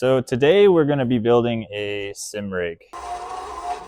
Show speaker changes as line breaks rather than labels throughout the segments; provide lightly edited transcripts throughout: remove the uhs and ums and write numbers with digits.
So today we're going to be building a sim rig. I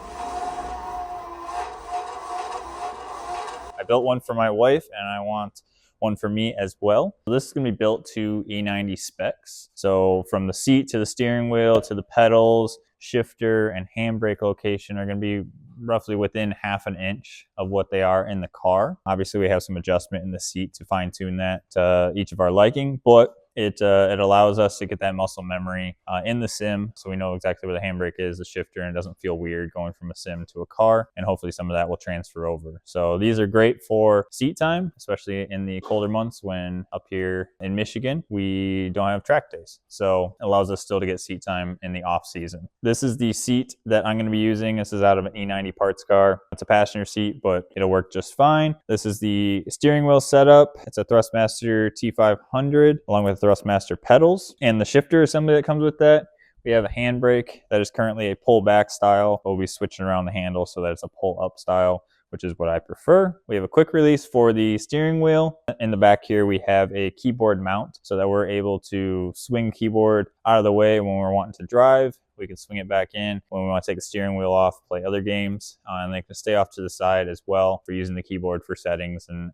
built one for my wife and I want one for me as well. This is going to be built to E90 specs. So from the seat to the steering wheel to the pedals, shifter and handbrake location are going to be roughly within ½ an inch of what they are in the car. Obviously we have some adjustment in the seat to fine tune that to each of our liking, but it allows us to get that muscle memory in the sim, so we know exactly where the handbrake is, the shifter, and it doesn't feel weird going from a sim to a car, and hopefully some of that will transfer over. So these are great for seat time, especially in the colder months when up here in Michigan, we don't have track days. So it allows us still to get seat time in the off season. This is the seat that I'm gonna be using. This is out of an E90 parts car. It's a passenger seat, but it'll work just fine. This is the steering wheel setup. It's a Thrustmaster T500 along with Thrustmaster pedals and the shifter assembly that comes with that. We have a handbrake that is currently a pull back style. We'll be switching around the handle so that it's a pull up style, which is what I prefer. We have a quick release for the steering wheel. In the back here, we have a keyboard mount so that we're able to swing keyboard out of the way when we're wanting to drive. We can swing it back in when we want to take the steering wheel off, play other games, and they can stay off to the side as well for using the keyboard for settings and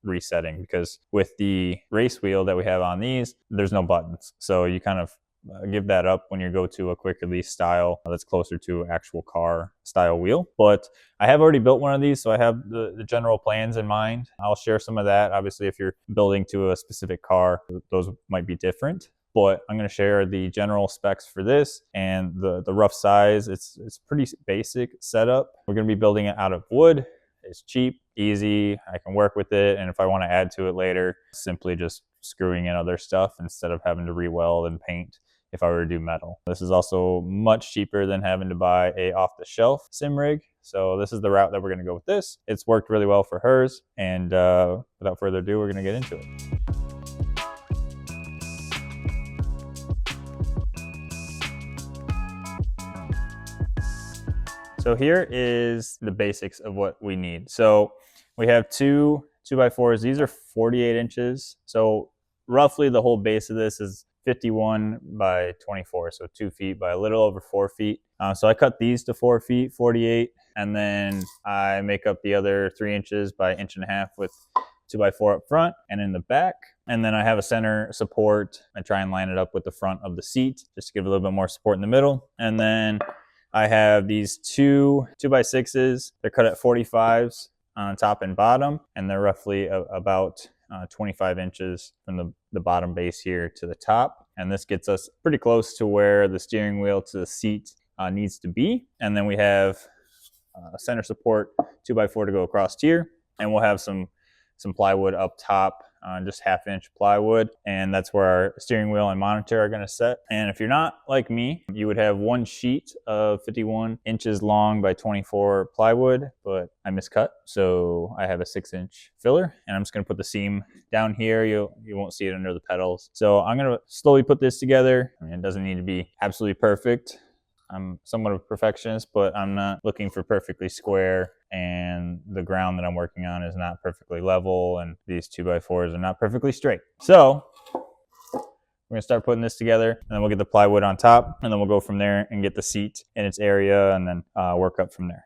resetting, because with the race wheel that we have on these, there's no buttons. So you kind of give that up when you go to a quick release style that's closer to actual car style wheel. But I have already built one of these, so I have the general plans in mind. I'll share some of that. Obviously, if you're building to a specific car, those might be different. But I'm going to share the general specs for this and the rough size. It's pretty basic setup. We're going to be building it out of wood. It's cheap, easy, I can work with it, and if I want to add to it later, simply just screwing in other stuff instead of having to re-weld and paint if I were to do metal. This is also much cheaper than having to buy a off-the-shelf sim rig, so this is the route that we're going to go with this. It's worked really well for hers, and without further ado, we're going to get into it. So here is the basics of what we need. So we have two 2x4s. These are 48 inches. So roughly the whole base of this is 51 by 24. So 2 feet by a little over 4 feet. So I cut these to 4 feet, 48. And then I make up the other 3 inches by 1.5 inches with 2x4 up front and in the back. And then I have a center support. I try and line it up with the front of the seat just to give a little bit more support in the middle. And then I have these two 2x6s. They're cut at 45s on top and bottom, and they're roughly about 25 inches from the bottom base here to the top. And this gets us pretty close to where the steering wheel to the seat needs to be. And then we have a center support 2x4 to go across here, and we'll have some plywood up top, just 1/2 inch plywood, and that's where our steering wheel and monitor are going to set. And if you're not like me, you would have one sheet of 51 inches long by 24 plywood, but I miscut, so I have a 6-inch filler, and I'm just going to put the seam down here. You won't see it under the pedals. So I'm going to slowly put this together. I mean, it doesn't need to be absolutely perfect. I'm somewhat of a perfectionist, but I'm not looking for perfectly square, and the ground that I'm working on is not perfectly level, and these 2x4s are not perfectly straight. So we're gonna start putting this together, and then we'll get the plywood on top, and then we'll go from there and get the seat in its area, and then work up from there.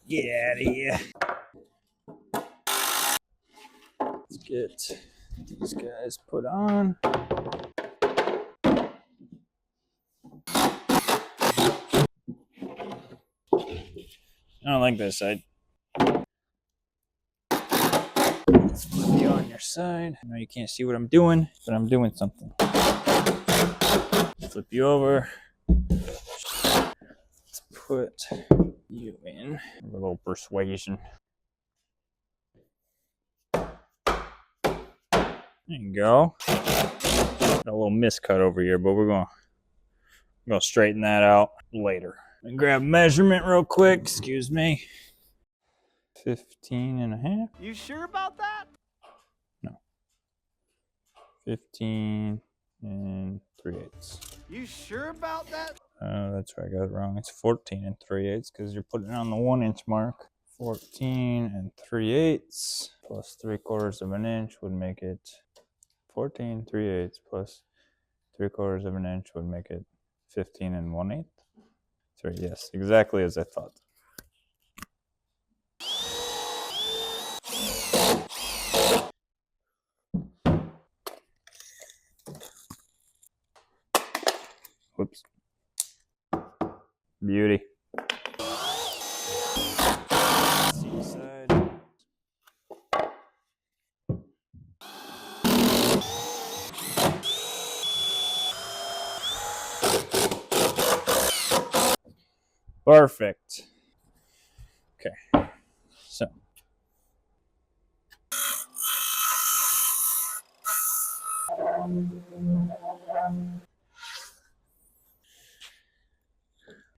Get out of here. Let's get these guys put on. I don't like this side. Let's flip you on your side. I know you can't see what I'm doing, but I'm doing something. Flip you over. Let's put you in. A little persuasion. There you go. Got a little miscut over here, but we're gonna straighten that out later. And grab measurement real quick. Excuse me. 15.5.
You sure about that?
No. 15 and 3/8.
You sure about that?
That's where I got it wrong. It's 14 3/8 because you're putting it on the 1-inch mark. 14 3/8 plus 3/4 of an inch would make it 14 3/8 plus 3/4 of an inch would make it 15 1/8. 3, yes, exactly as I thought. Whoops. Beauty. Seat side. Perfect.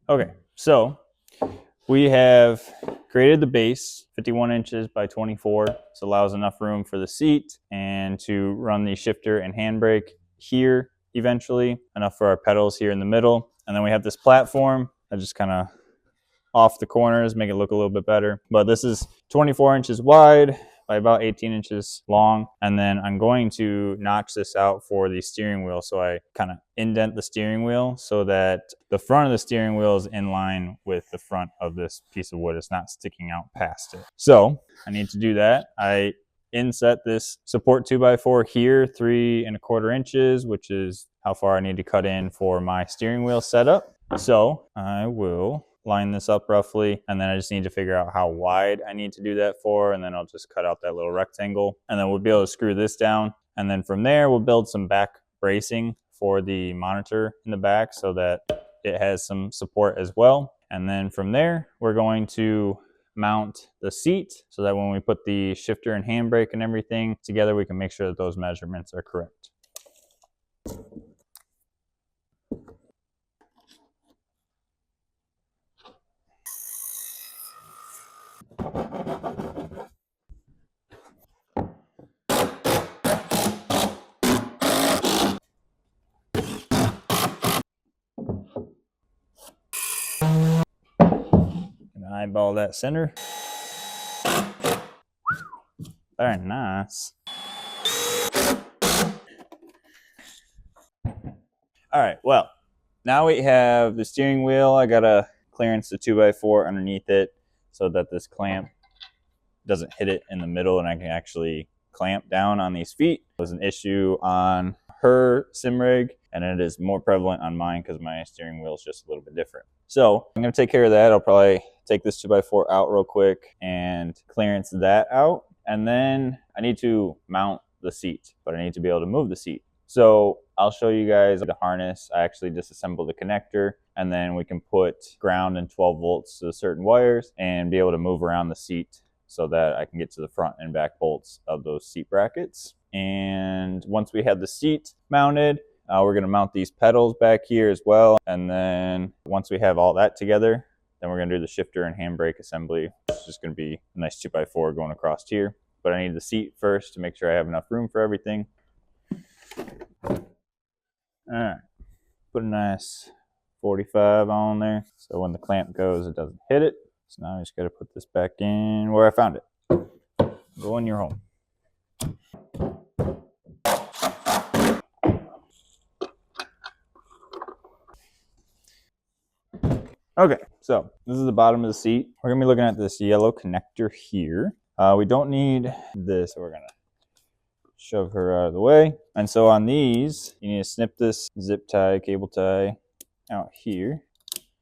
Okay, so we have created the base, 51 inches by 24. This allows enough room for the seat and to run the shifter and handbrake here eventually, enough for our pedals here in the middle. And then we have this platform that just kind of off the corners, make it look a little bit better. But this is 24 inches wide by about 18 inches long. And then I'm going to notch this out for the steering wheel. So I kind of indent the steering wheel so that the front of the steering wheel is in line with the front of this piece of wood. It's not sticking out past it. So I need to do that. I inset this support 2x4 here, 3 1/4 inches, which is how far I need to cut in for my steering wheel setup. So I will line this up roughly, and then I just need to figure out how wide I need to do that for, and then I'll just cut out that little rectangle, and then we'll be able to screw this down. And then from there, we'll build some back bracing for the monitor in the back so that it has some support as well. And then from there, we're going to mount the seat so that when we put the shifter and handbrake and everything together, we can make sure that those measurements are correct. And eyeball that center. Very nice. All right, well, now we have the steering wheel. I got to clearance the 2x4 underneath it so that this clamp doesn't hit it in the middle and I can actually clamp down on these feet. It was an issue on her sim rig, and it is more prevalent on mine because my steering wheel is just a little bit different. So I'm going to take care of that. I'll probably take this 2x4 out real quick and clearance that out. And then I need to mount the seat, but I need to be able to move the seat. So I'll show you guys the harness. I actually disassembled the connector, and then we can put ground and 12 volts to certain wires and be able to move around the seat so that I can get to the front and back bolts of those seat brackets. And once we have the seat mounted, we're going to mount these pedals back here as well. And then once we have all that together, then we're going to do the shifter and handbrake assembly. It's just going to be a nice 2x4 going across here. But I need the seat first to make sure I have enough room for everything. All right, put a nice 45 on there so when the clamp goes, it doesn't hit it. So now I just got to put this back in where I found it. Go in your home. Okay, so this is the bottom of the seat. We're gonna be looking at this yellow connector here. We don't need this, so we're gonna shove her out of the way. And so on these, you need to snip this zip tie, cable tie out here.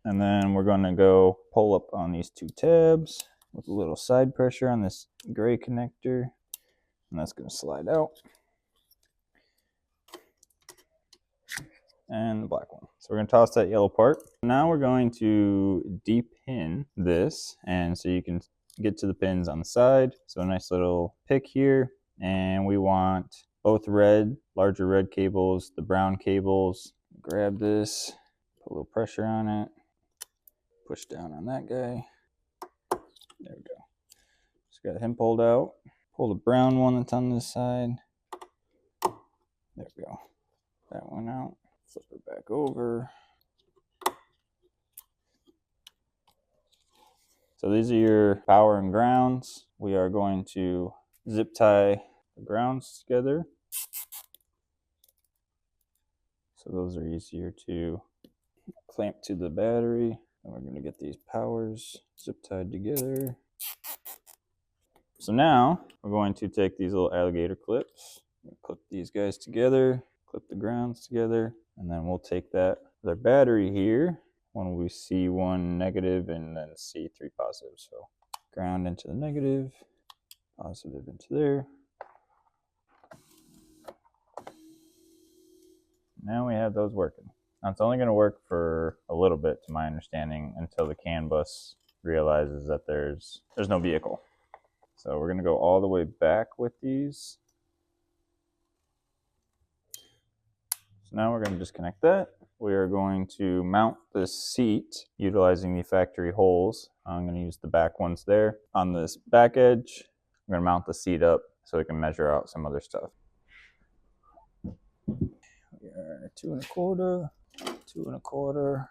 And then we're gonna go pull up on these two tabs with a little side pressure on this gray connector. And that's gonna slide out. And the black one. So we're going to toss that yellow part. Now we're going to de-pin this, and so you can get to the pins on the side. So a nice little pick here, and we want both red, larger red cables, the brown cables. Grab this, put a little pressure on it, push down on that guy. There we go. Just got him pulled out. Pull the brown one that's on this side. There we go. That one out. Flip her back over. So these are your power and grounds. We are going to zip tie the grounds together. So those are easier to clamp to the battery. And we're going to get these powers zip tied together. So now we're going to take these little alligator clips, clip these guys together, clip the grounds together, and then we'll take that their battery here when we C1 negative and then C3 positive. So ground into the negative, positive into there. Now we have those working. Now it's only going to work for a little bit, to my understanding, until the CAN bus realizes that there's no vehicle. So we're going to go all the way back with these. So now we're going to disconnect that. We are going to mount this seat utilizing the factory holes. I'm going to use the back ones there. On this back edge, I'm going to mount the seat up so we can measure out some other stuff. We are 2 1/4, 2 1/4.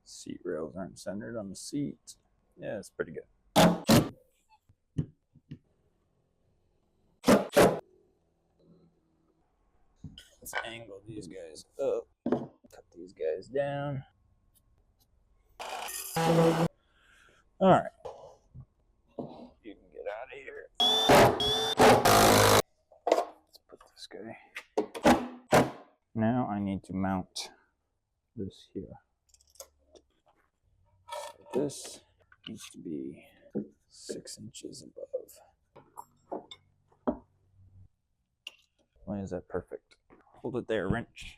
Seat rails aren't centered on the seat. Yeah, it's pretty good. Let's angle these guys up, cut these guys down. All right, you can get out of here. Let's put this guy. Now I need to mount this here. So this needs to be 6 inches above. Why is that perfect? Hold it there, wrench.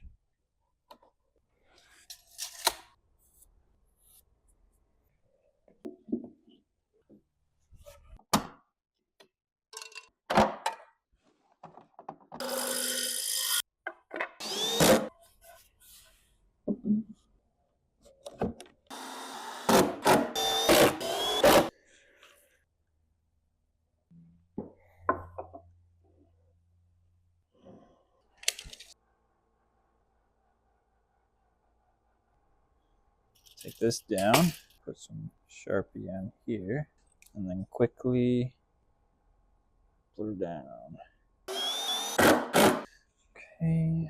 Take this down, put some Sharpie on here, and then quickly put her down. Okay.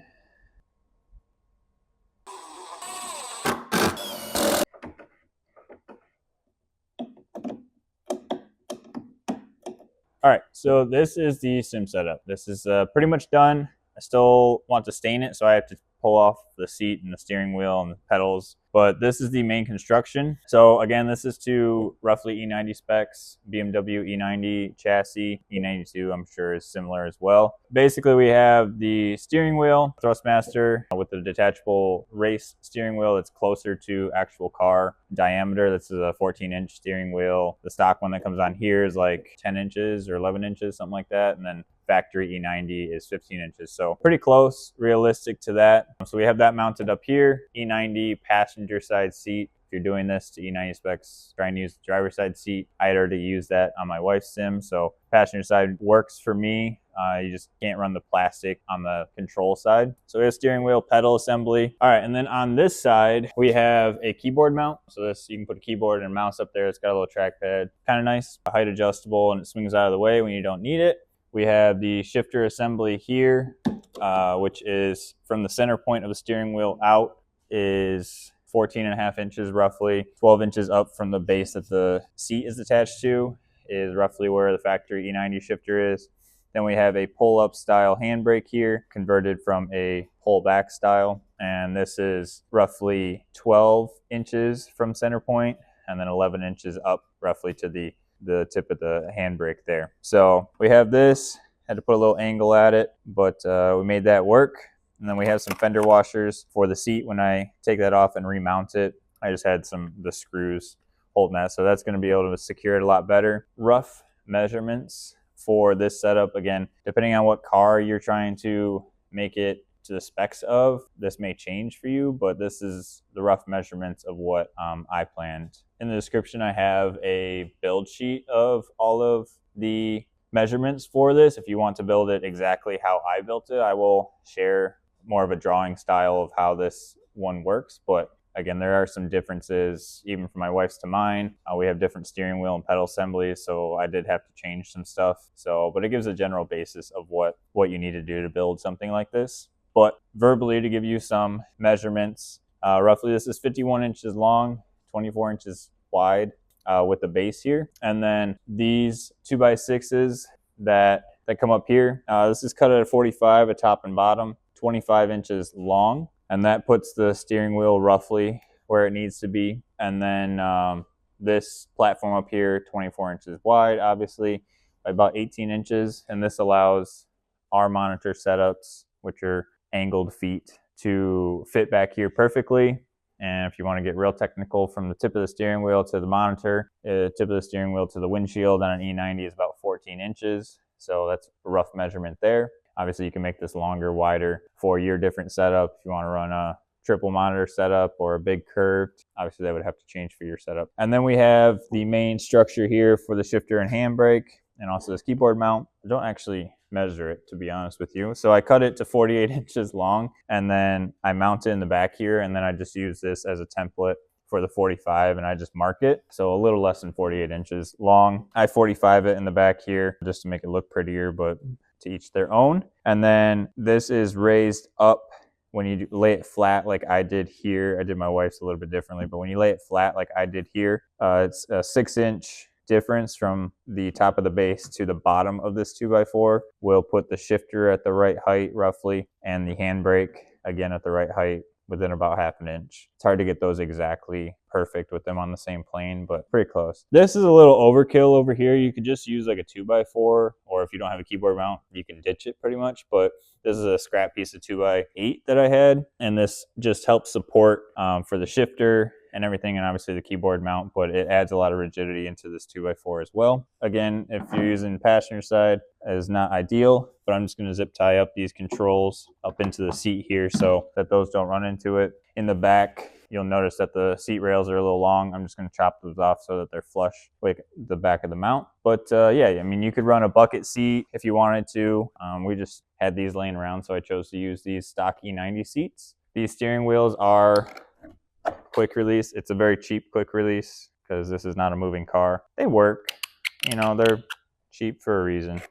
All right, so this is the sim setup. This is pretty much done. I still want to stain it, so I have to pull off the seat and the steering wheel and the pedals. But this is the main construction. So again, this is to roughly E90 specs, BMW E90 chassis, E92 I'm sure is similar as well. Basically we have the steering wheel, Thrustmaster with the detachable race steering wheel that's closer to actual car diameter. This is a 14-inch steering wheel. The stock one that comes on here is like 10 inches or 11 inches, something like that. And then factory E90 is 15 inches. So pretty close, realistic to that. So we have that mounted up here. E90 passenger side seat. If you're doing this to E90 specs, trying to use the driver's side seat, I had already used that on my wife's sim. So passenger side works for me. You just can't run the plastic on the control side. So we have steering wheel, pedal assembly. All right, and then on this side, we have a keyboard mount. So this, you can put a keyboard and a mouse up there. It's got a little trackpad, kind of nice, height adjustable, and it swings out of the way when you don't need it. We have the shifter assembly here, which is from the center point of the steering wheel out is 14.5 inches roughly. 12 inches up from the base that the seat is attached to is roughly where the factory E90 shifter is. Then we have a pull-up style handbrake here, converted from a pull-back style. And this is roughly 12 inches from center point and then 11 inches up roughly to the tip of the handbrake there. So we have this, had to put a little angle at it, but we made that work. And then we have some fender washers for the seat. When I take that off and remount it, I just had the screws holding that. So that's going to be able to secure it a lot better. Rough measurements for this setup, again, depending on what car you're trying to make it to the specs of, this may change for you, but this is the rough measurements of what I planned. In the description, I have a build sheet of all of the measurements for this. If you want to build it exactly how I built it, I will share more of a drawing style of how this one works, but again, there are some differences even from my wife's to mine. We have different steering wheel and pedal assemblies, so I did have to change some stuff. So, but it gives a general basis of what you need to do to build something like this. But verbally, to give you some measurements, roughly this is 51 inches long, 24 inches wide with the base here. And then these 2x6s that come up here, this is cut at a 45 at top and bottom, 25 inches long. And that puts the steering wheel roughly where it needs to be. And then this platform up here, 24 inches wide, obviously, by about 18 inches. And this allows our monitor setups, which are angled feet, to fit back here perfectly. And if you want to get real technical, from the tip of the steering wheel to the monitor, the tip of the steering wheel to the windshield on an E90 is about 14 inches. So that's a rough measurement there. Obviously, you can make this longer, wider for your different setup. If you want to run a triple monitor setup or a big curved, obviously that would have to change for your setup. And then we have the main structure here for the shifter and handbrake, and also this keyboard mount. I don't actually measure it, to be honest with you. So I cut it to 48 inches long, and then I mount it in the back here, and then I just use this as a template for the 45, and I just mark it. So a little less than 48 inches long. I 45 it in the back here just to make it look prettier, but to each their own. And then this is raised up when you lay it flat like I did here. I did my wife's a little bit differently, but when you lay it flat like I did here, it's a 6-inch difference from the top of the base to the bottom of this 2x4. We'll put the shifter at the right height roughly, and the handbrake again at the right height, within about half an inch. It's hard to get those exactly perfect with them on the same plane, but pretty close. This is a little overkill over here. You could just use like a 2x4, or if you don't have a keyboard mount, you can ditch it pretty much. But this is a scrap piece of 2x8 that I had, and this just helps support for the shifter and everything, and obviously the keyboard mount, but it adds a lot of rigidity into this 2x4 as well. Again, if you're using passenger side, it is not ideal, but I'm just going to zip tie up these controls up into the seat here so that those don't run into it. In the back, you'll notice that the seat rails are a little long. I'm just going to chop those off so that they're flush with the back of the mount. But yeah, I mean, you could run a bucket seat if you wanted to. We just had these laying around, so I chose to use these stock E90 seats. These steering wheels are quick release. It's a very cheap quick release because this is not a moving car. They work, you know, they're cheap for a reason.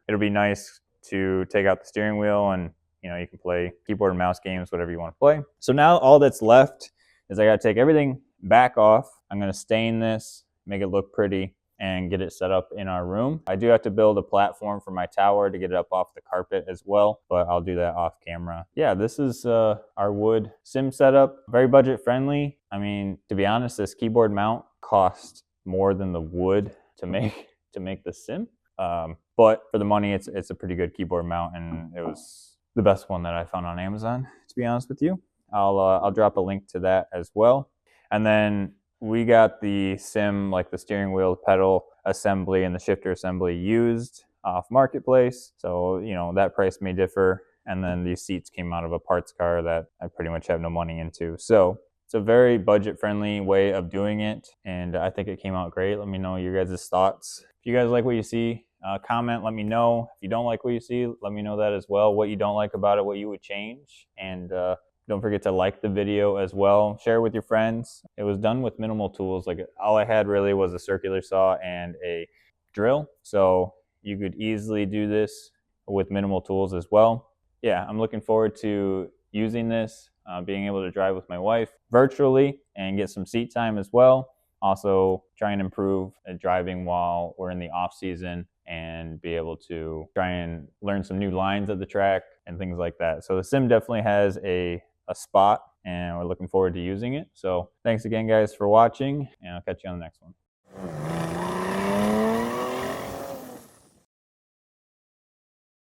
It'll be nice to take out the steering wheel, and you know, you can play keyboard and mouse games, whatever you want to play. So now all that's left is I got to take everything back off. I'm going to stain this, make it look pretty, and get it set up in our room. I do have to build a platform for my tower to get it up off the carpet as well, but I'll do that off camera. Yeah, this is our wood sim setup. Very budget friendly. I mean, to be honest, this keyboard mount cost more than the wood to make the sim. But for the money, it's a pretty good keyboard mount, and it was the best one that I found on Amazon, to be honest with you. I'll drop a link to that as well. And then we got the sim, like the steering wheel, pedal assembly, and the shifter assembly used off Marketplace. So, you know, that price may differ. And then these seats came out of a parts car that I pretty much have no money into. So it's a very budget-friendly way of doing it, and I think it came out great. Let me know your guys' thoughts. If you guys like what you see, comment, let me know. If you don't like what you see, let me know that as well. What you don't like about it, what you would change. And don't forget to like the video as well. Share it with your friends. It was done with minimal tools. Like, all I had really was a circular saw and a drill. So you could easily do this with minimal tools as well. Yeah, I'm looking forward to using this, being able to drive with my wife virtually and get some seat time as well. Also try and improve driving while we're in the off season, and be able to try and learn some new lines of the track and things like that. So the sim definitely has a spot, and we're looking forward to using it. So thanks again, guys, for watching, and I'll catch you on the next one.